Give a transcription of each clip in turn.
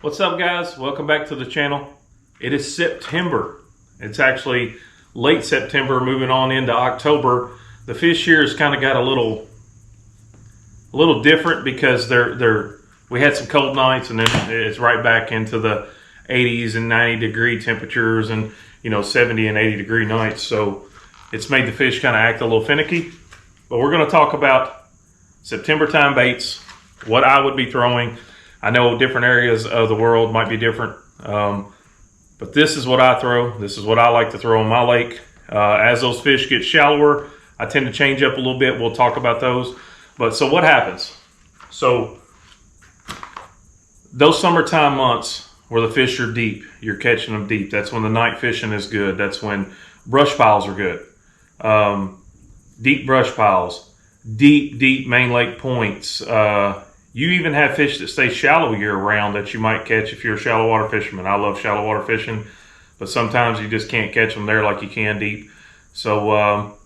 What's up, guys? Welcome back to the channel. It is September. It's actually late September, moving on into October. The fish here has kind of got a little different because we had some cold nights, and then it's right back into the 80s and 90 degree temperatures, and 70 and 80 degree nights. So it's made the fish kind of act a little finicky. But we're going to talk about September time baits, what I would be throwing. I know different areas of the world might be different, but this is what I throw. This is what I like to throw in my lake. As those fish get shallower, I tend to change up a little bit. We'll talk about those. But so what happens? So those summertime months where the fish are deep, you're catching them deep. That's when the night fishing is good. That's when brush piles are good. Deep brush piles, deep main lake points. You even have fish that stay shallow year round that you might catch if you're a shallow water fisherman. I love shallow water fishing, but sometimes you just can't catch them there like you can deep. So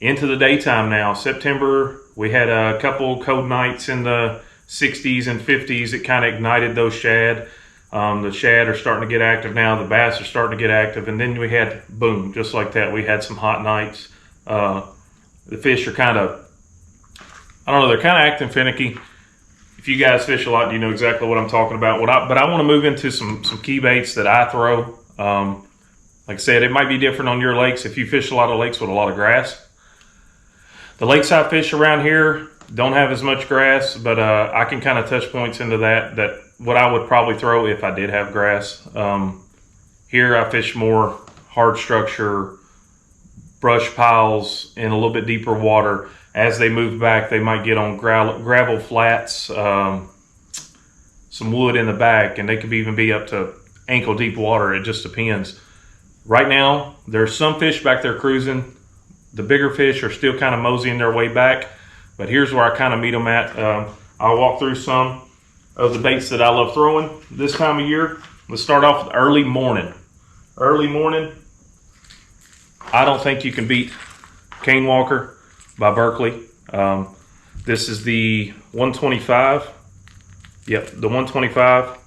into the daytime now, September, we had a couple cold nights in the 60s and 50s. It kind of ignited those shad. The shad are starting to get active now. The bass are starting to get active. And then we had, boom, just like that, we had some hot nights. The fish are kind of, I don't know, they're kind of acting finicky. If you guys fish a lot, you know exactly what I'm talking about. But I want to move into some key baits that I throw. Like I said, it might be different on your lakes if you fish a lot of lakes with a lot of grass. The lakeside fish around here don't have as much grass, but I can kind of touch points into that what I would probably throw if I did have grass. Here I fish more hard structure, brush piles in a little bit deeper water. As they move back, they might get on gravel flats, some wood in the back, and they could even be up to ankle deep water. It just depends. Right now, there's some fish back there cruising. The bigger fish are still kind of moseying their way back, but here's where I kind of meet them at. I'll walk through some of the baits that I love throwing this time of year. Let's start off with early morning. Early morning, I don't think you can beat Cane Walker by Berkley. This is the 125. Yep, the 125.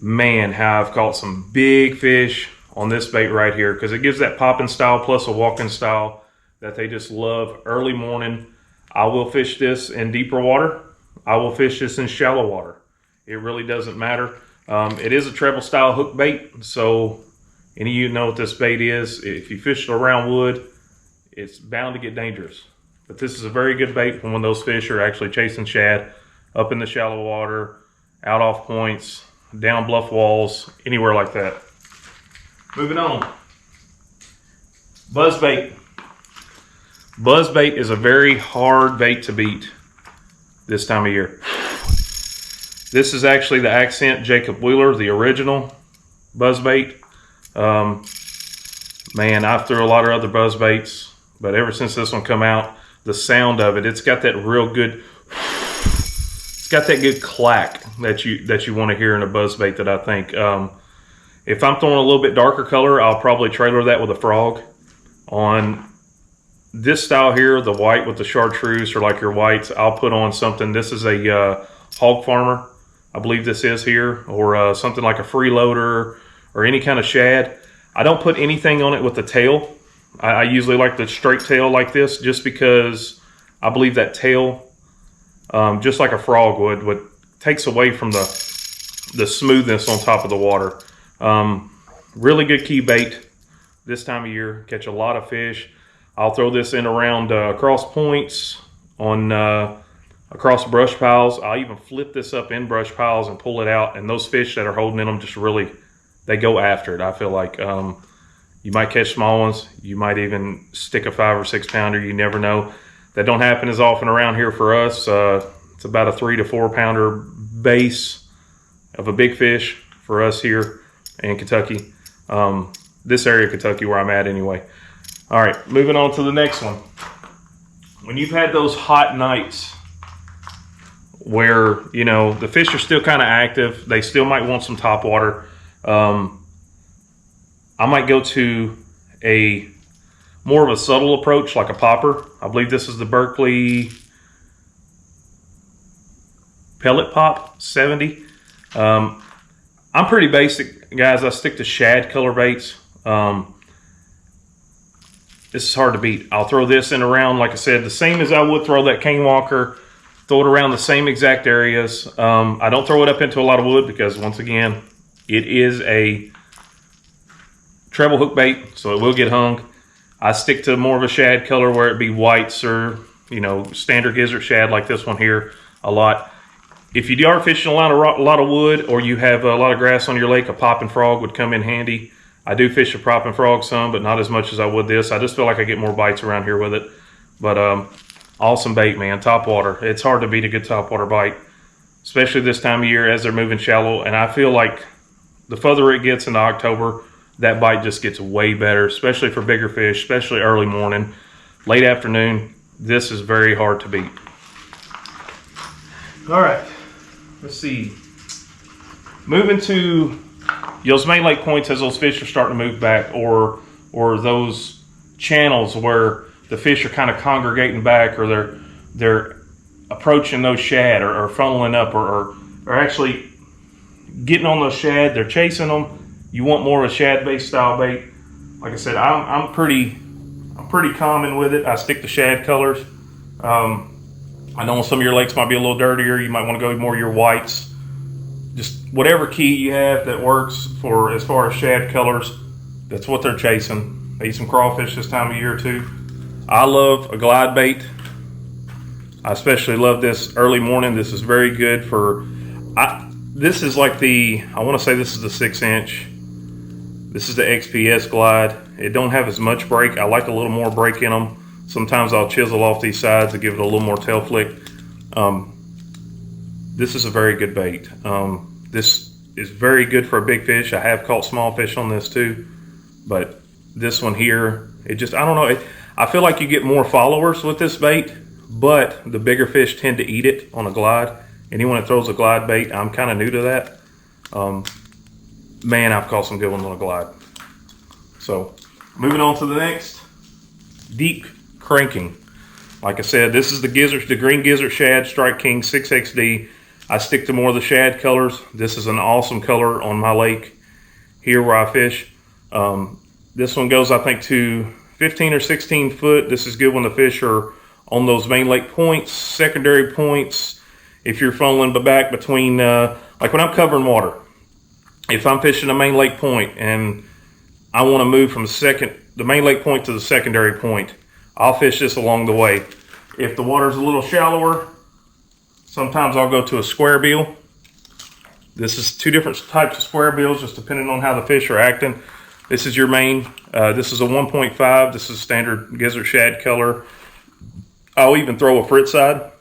Man, how I've caught some big fish on this bait right here, because it gives that popping style plus a walking style that they just love early morning. I will fish this in deeper water. I will fish this in shallow water. It really doesn't matter. It is a treble style hook bait, so any of you know what this bait is. If you fish it around wood, it's bound to get dangerous. But this is a very good bait for when those fish are actually chasing shad up in the shallow water, out off points, down bluff walls, anywhere like that. Moving on. Buzz bait. Buzz bait is a very hard bait to beat this time of year. This is actually the Accent Jacob Wheeler, the original buzz bait. Man, I've threw a lot of other buzz baits, but ever since this one come out, the sound of it, it's got that real good, it's got that good clack that you want to hear in a buzz bait that I think. If I'm throwing a little bit darker color, I'll probably trailer that with a frog. On this style here, the white with the chartreuse, or like your whites, I'll put on something. This is a hog farmer, I believe this is here, or something like a freeloader or any kind of shad. I don't put anything on it with the tail. I usually like the straight tail like this, just because I believe that tail, just like a frog would takes away from the smoothness on top of the water. Really good key bait this time of year. Catch a lot of fish. I'll throw this in around across points, on across brush piles. I'll even flip this up in brush piles and pull it out, and those fish that are holding in them just really, they go after it. I feel like you might catch small ones. You might even stick a 5 or 6 pounder. You never know. That don't happen as often around here for us. It's about a 3 to 4 pounder base of a big fish for us here in Kentucky. This area of Kentucky where I'm at anyway. All right, moving on to the next one. When you've had those hot nights where, the fish are still kind of active, they still might want some top water. I might go to a more of a subtle approach, like a popper. I believe this is the Berkley Pellet Pop 70. I'm pretty basic, guys. I stick to shad color baits. This is hard to beat. I'll throw this in around, like I said, the same as I would throw that cane walker. Throw it around the same exact areas. I don't throw it up into a lot of wood because, once again, it is a treble hook bait, so it will get hung. I stick to more of a shad color where it be whites or, you know, standard gizzard shad like this one here a lot. If you are fishing a lot of wood, or you have a lot of grass on your lake, a popping frog would come in handy. I do fish a popping frog some, but not as much as I would this. I just feel like I get more bites around here with it. But awesome bait, man. Top water. It's hard to beat a good top water bite, especially this time of year as they're moving shallow. And I feel like the further it gets into October, that bite just gets way better, especially for bigger fish, especially early morning, late afternoon. This is very hard to beat. All right, let's see. Moving to those main lake points as those fish are starting to move back, or those channels where the fish are kind of congregating back, or they're approaching those shad, or funneling up, or actually getting on those shad. They're chasing them. You want more of a shad-based style bait. Like I said, I'm pretty common with it. I stick to shad colors. I know some of your lakes might be a little dirtier. You might want to go more your whites. Just whatever key you have that works for as far as shad colors, that's what they're chasing. They eat some crawfish this time of year too. I love a glide bait. I especially love this early morning. This is very good for, this is like I want to say this is the 6-inch. This is the XPS glide. It don't have as much break. I like a little more break in them. Sometimes I'll chisel off these sides to give it a little more tail flick. This is a very good bait. This is very good for a big fish. I have caught small fish on this too, but this one here, it just, I don't know. I feel like you get more followers with this bait, but the bigger fish tend to eat it on a glide. Anyone that throws a glide bait, I'm kind of new to that. Man, I've caught some good ones on a glide. So, moving on to the next, deep cranking. Like I said, this is the green gizzard shad Strike King 6XD. I stick to more of the shad colors. This is an awesome color on my lake here where I fish. This one goes, I think, to 15 or 16 foot. This is good when the fish are on those main lake points, secondary points. If you're funneling back between, like when I'm covering water, if I'm fishing a main lake point and I want to move from the main lake point to the secondary point, I'll fish this along the way. If the water's a little shallower, sometimes I'll go to a square bill. This is two different types of square bills, just depending on how the fish are acting. This is your main. This is a 1.5. This is standard gizzard shad color. I'll even throw a frit side.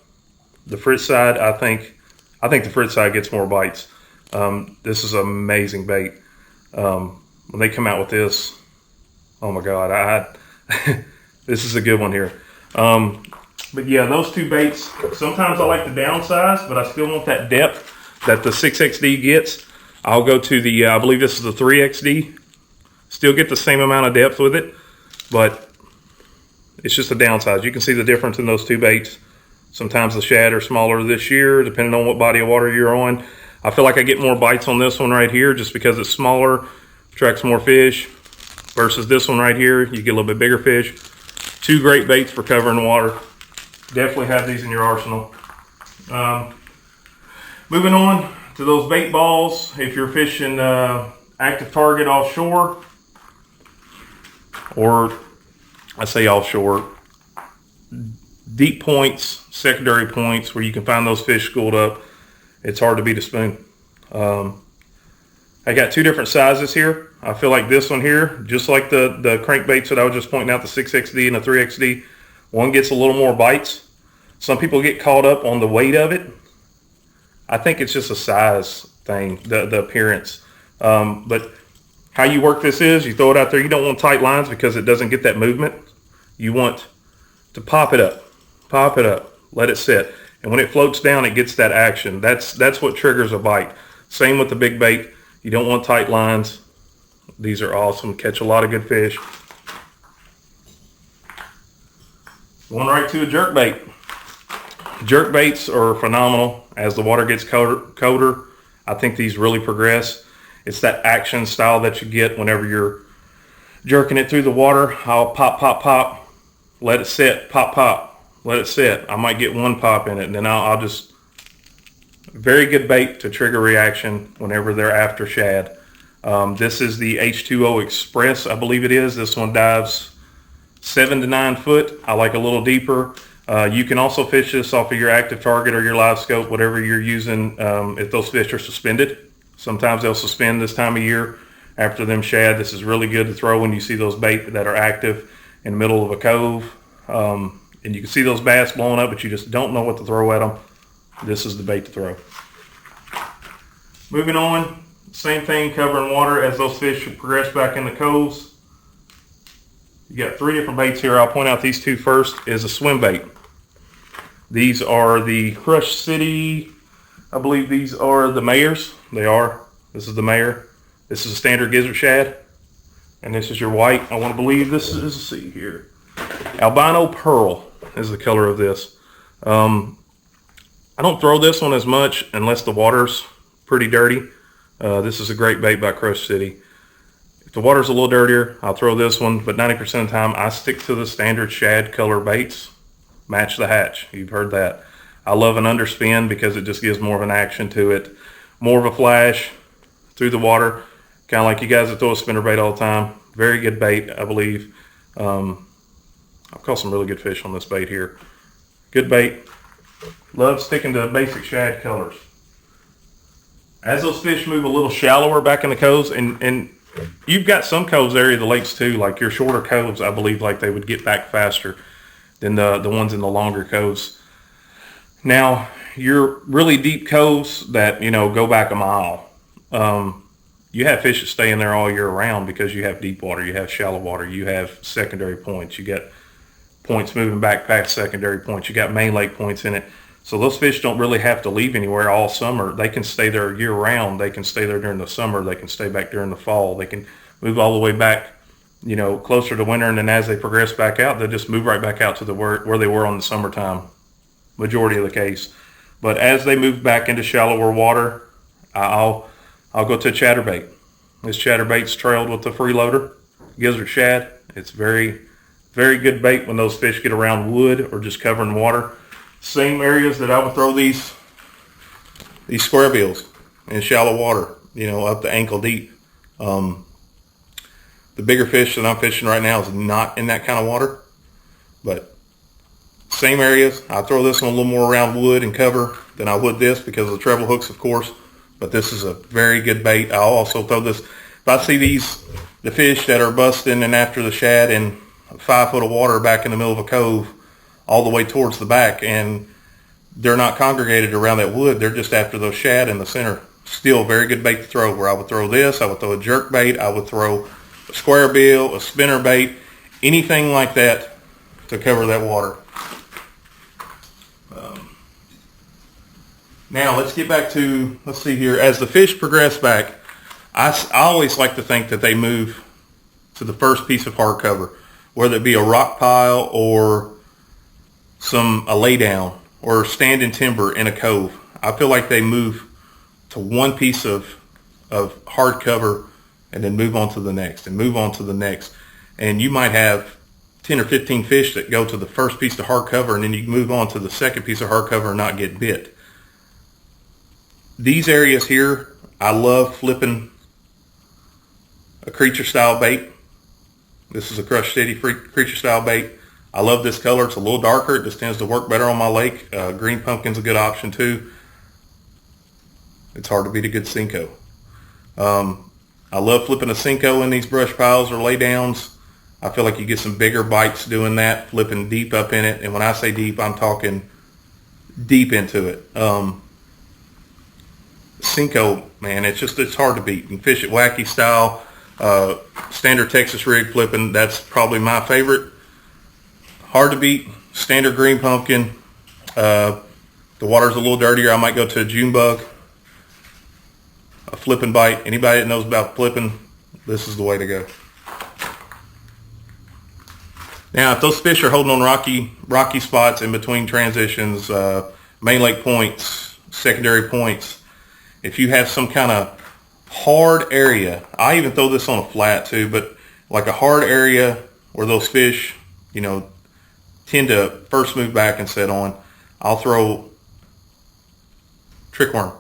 The frit side, I think the frit side gets more bites. This is an amazing bait. When they come out with this, oh my God, this is a good one here. But yeah, those two baits, sometimes I like to downsize, but I still want that depth that the 6XD gets. I'll go to the, I believe this is the 3XD. Still get the same amount of depth with it, but it's just a downsize. You can see the difference in those two baits. Sometimes the shad are smaller this year, depending on what body of water you're on. I feel like I get more bites on this one right here just because it's smaller, attracts more fish, versus this one right here. You get a little bit bigger fish. Two great baits for covering water. Definitely have these in your arsenal. Moving on to those bait balls. If you're fishing active target offshore, or I say offshore, deep points, secondary points where you can find those fish schooled up, it's hard to beat a spoon. I got two different sizes here. I feel like this one here, just like the crankbaits that I was just pointing out, the 6XD and the 3XD, one gets a little more bites. Some people get caught up on the weight of it. I think it's just a size thing, the appearance. But how you work this is, you throw it out there. You don't want tight lines because it doesn't get that movement. You want to pop it up, let it sit. And when it floats down, it gets that action. That's what triggers a bite. Same with the big bait. You don't want tight lines. These are awesome. Catch a lot of good fish. Going right to a jerk bait. Jerk baits are phenomenal. As the water gets colder, I think these really progress. It's that action style that you get whenever you're jerking it through the water. I'll pop, pop, pop, let it sit, pop, pop, let it sit. I might get one pop in it, and then I'll just, very good bait to trigger reaction whenever they're after shad. This is the H2O Express, I believe it is. This one dives 7 to 9 foot. I like a little deeper. You can also fish this off of your active target or your live scope, whatever you're using, if those fish are suspended. Sometimes they'll suspend this time of year after them shad. This is really good to throw when you see those bait that are active in the middle of a cove. And you can see those bass blowing up, but you just don't know what to throw at them. This is the bait to throw. Moving on, same thing, covering water as those fish progress back in the coves. You got 3 different baits here. I'll point out these 2 first is a swim bait. These are the Crush City, I believe these are the Mayors. They are. This is the Mayor. This is a standard gizzard shad. And this is your white. I want to believe this is, let's see here, Albino Pearl is the color of this. I don't throw this one as much unless the water's pretty dirty. This is a great bait by Crush City. If the water's a little dirtier, I'll throw this one, but 90% of the time I stick to the standard shad color baits. Match the hatch. You've heard that. I love an underspin because it just gives more of an action to it. More of a flash through the water. Kind of like you guys that throw a spinnerbait all the time. Very good bait, I believe. I've caught some really good fish on this bait here. Good bait. Love sticking to basic shad colors. As those fish move a little shallower back in the coves, and you've got some coves area of the lakes too, like your shorter coves, I believe like they would get back faster than the ones in the longer coves. Now, your really deep coves that, go back a mile, you have fish that stay in there all year round because you have deep water, you have shallow water, you have secondary points, you got points moving back past secondary points, you got main lake points in it. So those fish don't really have to leave anywhere all summer. They can stay there year round. They can stay there during the summer. They can stay back during the fall. They can move all the way back, closer to winter. And then as they progress back out, they'll just move right back out to where they were on the summertime, majority of the case. But as they move back into shallower water, I'll go to a chatterbait. This chatterbait's trailed with the freeloader, gizzard shad. It's very, very good bait when those fish get around wood or just covering water. Same areas that I would throw these square bills in shallow water, up to ankle deep. The bigger fish that I'm fishing right now is not in that kind of water, but same areas. I throw this one a little more around wood and cover than I would this because of the treble hooks, of course, but this is a very good bait. I'll also throw this, if I see the fish that are busting and after the shad in 5 foot of water back in the middle of a cove, all the way towards the back, and they're not congregated around that wood. They're just after those shad in the center. Still a very good bait to throw, where I would throw this, I would throw a jerk bait, I would throw a square bill, a spinner bait, anything like that to cover that water. Now let's get back to, let's see here, as the fish progress back, I always like to think that they move to the first piece of hard cover, whether it be a rock pile or a lay down or standing timber in a cove. I feel like they move to one piece of hard cover and then move on to the next and move on to the next. And you might have 10 or 15 fish that go to the first piece of hard cover, and then you move on to the second piece of hard cover and not get bit. These areas here, I love flipping a creature style bait. This is a Crush City creature style bait. I love this color. It's a little darker. It just tends to work better on my lake. Green pumpkin's a good option too. It's hard to beat a good Cinco. I love flipping a Cinco in these brush piles or lay downs. I feel like you get some bigger bites doing that, flipping deep up in it. And when I say deep, I'm talking deep into it. Cinco, man, it's hard to beat. You can fish it wacky style, standard Texas rig flipping. That's probably my favorite. Hard to beat, standard green pumpkin. The water's a little dirtier. I might go to a June bug, a flipping bite. Anybody that knows about flipping, this is the way to go. Now, if those fish are holding on rocky spots in between transitions, main lake points, secondary points, if you have some kind of hard area, I even throw this on a flat too, but like a hard area where those fish, you know, tend to first move back and set on, I'll throw trick worm.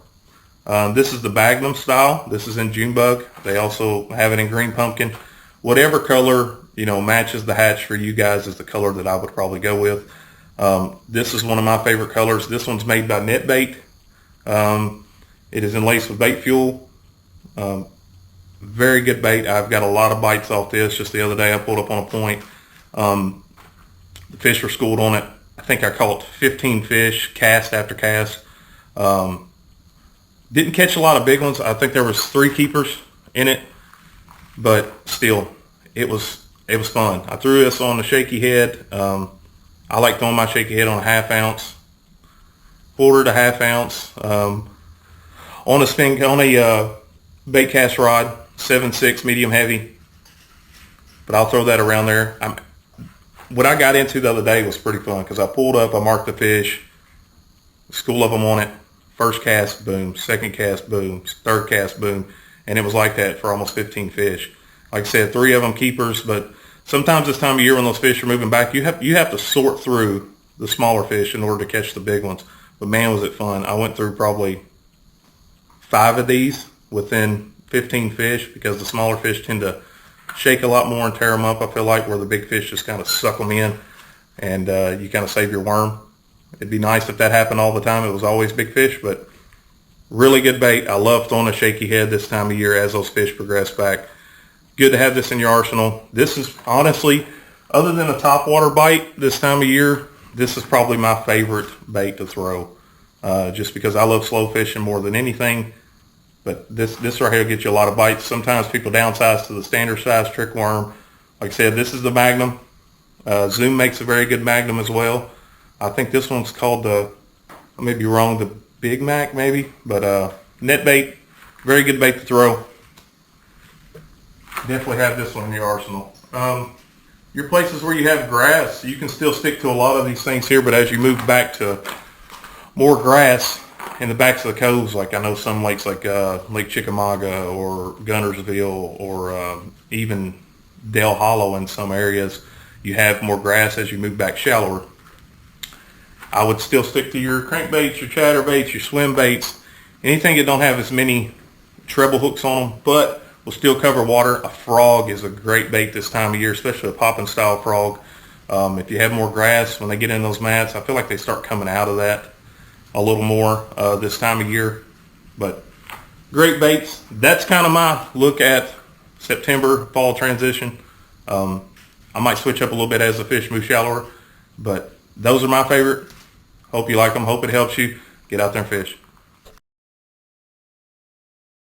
This is the Magnum style. This is in June bug. They also have it in green pumpkin. Whatever color, you know, matches the hatch for you guys is the color that I would probably go with. This is one of my favorite colors. This one's made by Net Bait. It is enlaced with bait fuel. Very good bait. I've got a lot of bites off this. Just the other day I pulled up on a point. The fish were schooled on it. I think I caught 15 fish, cast after cast. Didn't catch a lot of big ones. I think there was 3 keepers in it, but still, it was fun. I threw this on the shaky head. I like throwing my shaky head on a 1/2 ounce, quarter to 1/2 ounce, on a bait cast rod, 7/6 medium heavy. But I'll throw that around there. What I got into the other day was pretty fun because I pulled up, I marked the fish, school of them on it. First cast, boom. Second cast, boom. Third cast, boom. And it was like that for almost 15 fish. Like I said, 3 of them keepers, but sometimes this time of year when those fish are moving back, you have to sort through the smaller fish in order to catch the big ones. But man, was it fun. I went through probably 5 of these within 15 fish because the smaller fish tend to shake a lot more and tear them up, I feel like, where the big fish just kind of suck them in and you kind of save your worm. It'd be nice if that happened all the time. It was always big fish, but really good bait. I love throwing a shaky head this time of year as those fish progress back. Good to have this in your arsenal. This is honestly, other than a topwater bite this time of year, this is probably my favorite bait to throw. Just because I love slow fishing more than anything. But this right here will get you a lot of bites. Sometimes people downsize to the standard size trick worm. Like I said, this is the Magnum. Zoom makes a very good Magnum as well. I think this one's called I may be wrong, the Big Mac maybe. But Net Bait, very good bait to throw. Definitely have this one in your arsenal. Your places where you have grass, you can still stick to a lot of these things here, but as you move back to more grass in the backs of the coves, like I know some lakes like Lake Chickamauga or Guntersville or even Dale Hollow in some areas, you have more grass as you move back shallower. I would still stick to your crankbaits, your chatterbaits, your swim baits, anything that don't have as many treble hooks on them, but will still cover water. A frog is a great bait this time of year, especially a popping style frog. If you have more grass, when they get in those mats, I feel like they start coming out of that a little more this time of year. But great baits. That's kind of my look at September fall transition. I might switch up a little bit as the fish move shallower, but those are my favorite. Hope you like them. Hope it helps you. Get out there and fish.